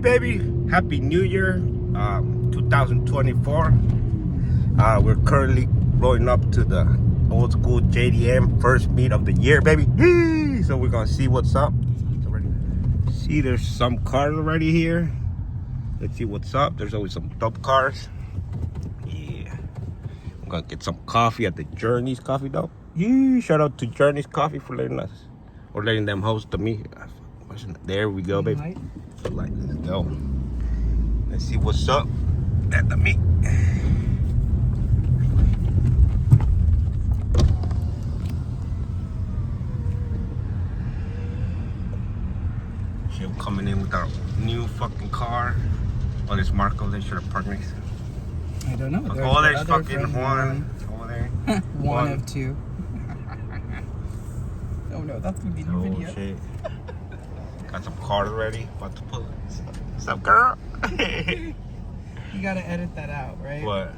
baby, happy new year, 2024. We're currently rolling up to the old school JDM first meet of the year, baby. Yee! So we're gonna see what's up. See, there's some cars already here. Let's see what's up. There's always some dope cars. Yeah, I'm gonna get some coffee at the Journeys Coffee though. Yee! Shout out to Journeys Coffee for letting us, or letting them host the meet. There we go, baby. Let's go. Let's see what's up at the meet. Shit, coming in with our new fucking car. Oh, there's Marco. They should have parked next to him. I don't know. Oh, there's fucking Juan over there. One of two. Oh no, that's gonna be the video. Oh shit. Got some cars ready. About to pull it. What's up, girl? You gotta edit that out, right? What?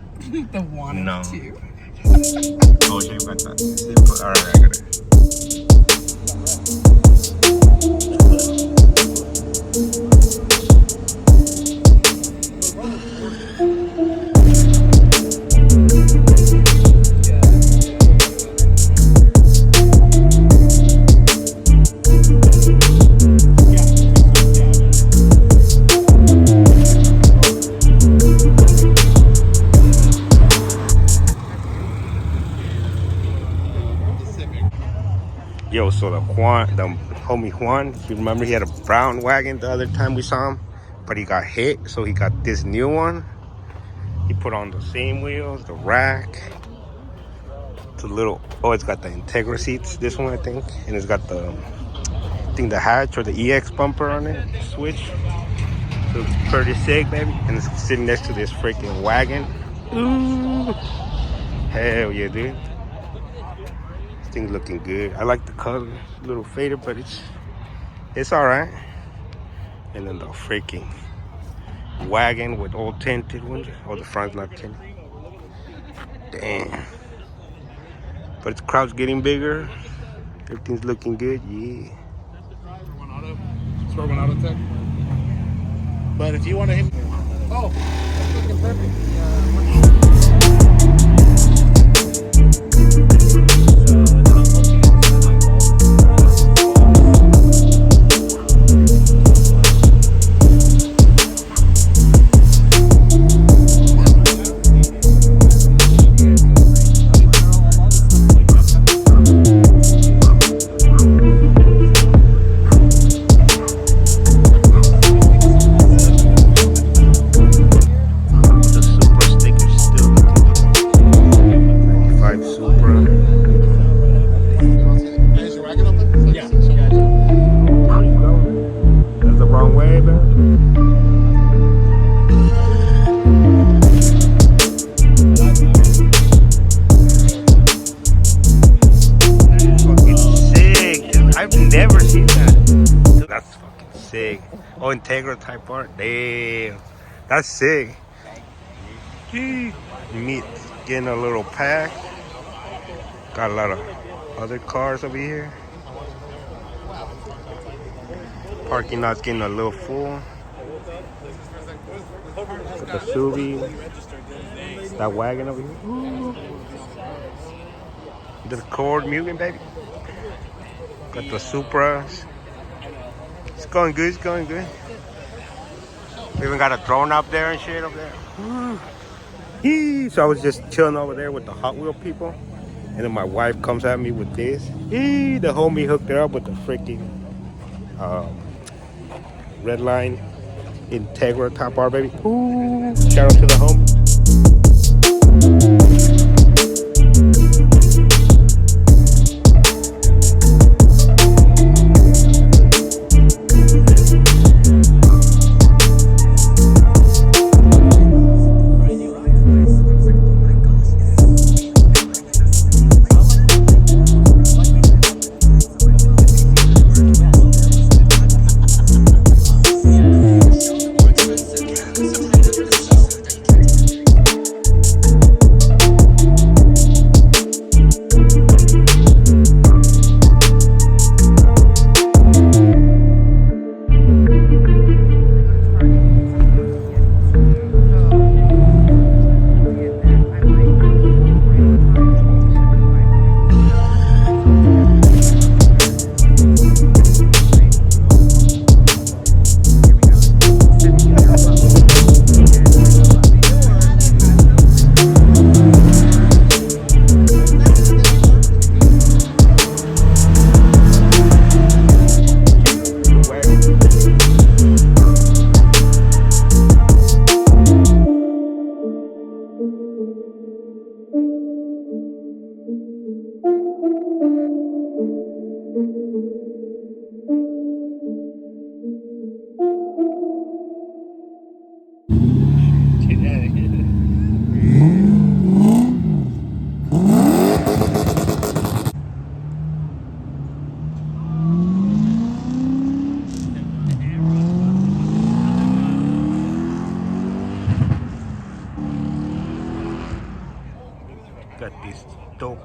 The one No. of two. Oh shit, you got that. Alright, I got it. Yo, so the homie Juan, you remember he had a brown wagon the other time we saw him, but he got hit, so he got this new one. He put on the same wheels, the rack, the little, oh, it's got the Integra seats, this one I think, and it's got the, I think the hatch or the EX bumper on it, switch. So it's pretty sick, baby, and it's sitting next to this freaking wagon. Ooh, hell yeah, dude. Thing's looking good. I like the color, a little faded, but it's all right. And then the freaking wagon with all tinted windows. Oh, the front's not tinted. Damn. But the crowd's getting bigger. Everything's looking good. Yeah. Score one auto tech. But if you want to hit, oh, that's looking perfect. Oh, Integra type art. Damn. That's sick. Meat getting a little pack. Got a lot of other cars over here. Parking lot's getting a little full. Got the Subi. That wagon over here. Ooh. The Accord Mugen, baby. Got the Supras. It's going good, it's going good. We even got a drone up there and shit up there. So I was just chilling over there with the Hot Wheel people. And then my wife comes at me with this. The homie hooked her up with the freaking Redline Integra top bar, baby. Ooh. Shout out to the homie.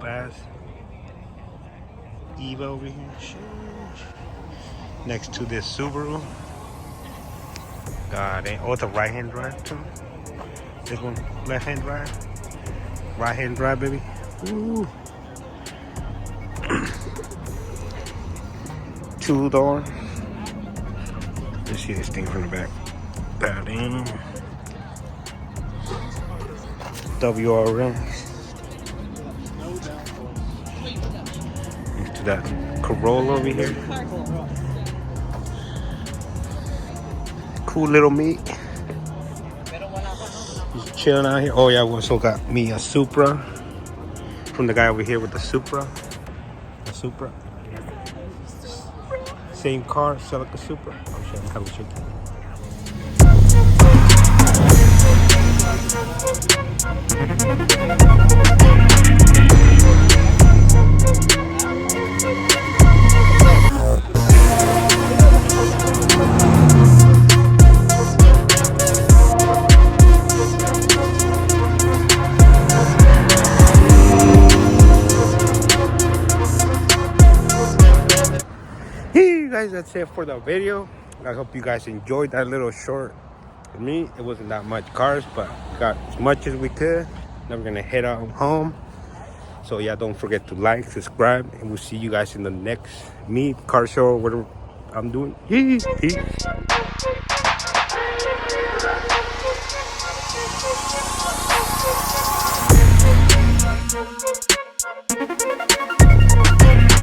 fast. Eva over here. Next to this Subaru. God dang. Oh, it's a right-hand drive too. This one, left-hand drive. Right-hand drive, baby. Ooh. 2-door. Let's see this thing from the back. That in. WRM. Next to that Corolla over here. Cool little meat. Just chilling out here. Oh yeah, we also got me a Supra from the guy over here with the Supra. The Supra. Same car, sell like a Supra. I'm sure I'm coming shaky. Hey guys, that's it for the video. I hope you guys enjoyed that little short. For me, it wasn't that much cars, but got as much as we could. Now we're gonna head out home. So yeah, don't forget to like, subscribe, and we'll see you guys in the next meet, car show, whatever I'm doing. Peace.